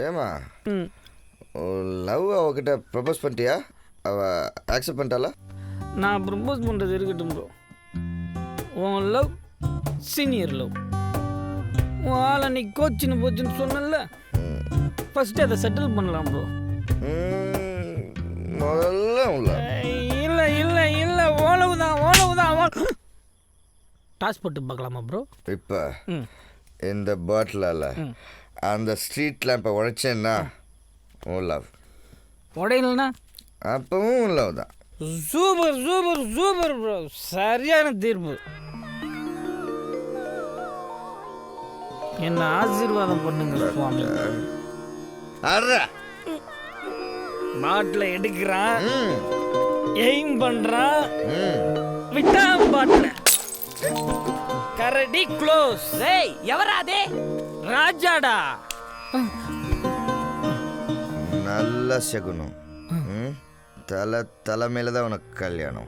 ஏமா ம் லவ் அவகிட்ட ப்ரப்போஸ் பண்ணிட்டியா? அவ ஆக்செப்ட் பண்ணிட்டாளா? நான் ப்ரப்போஸ் பண்ணுறது இருக்கட்டும் ப்ரோ. உன் லவ் சீனியர் லவ். உன் ஆளை நீ கோச்சின்னு போச்சுன்னு சொன்னல, ஃபஸ்ட்டு அதை செட்டில் பண்ணலாம் ப்ரோ. முதல்ல உள்ள இல்லை இல்லை இல்லை, ஓலவுதான் டாஸ் போட்டு பார்க்கலாமா ப்ரோ? இப்போ ம் இந்த பாட்டிலால் அந்த ஸ்ட்ரீட் லேம்பை உழைச்சேன்னா உன் லவ், உடையலண்ணா அப்பவும் லவ் தான். சூப்பர் சூப்பர் சூப்பர் ப்ரோ, சரியான தீர்ப்பு. என்ன ஆசீர்வாதம் பண்ணுங்க சுவாமி. அட்ரா பாட்டில் எடுக்கிறான், எய்ம் பண்ணுறான், விட்டா பாட்டில் கரடி க்ளோஸ். ஏய் எவராதே? ராஜாடா. நல்ல சகுனம். தலைமையில தான் உனக்கு கல்யாணம்.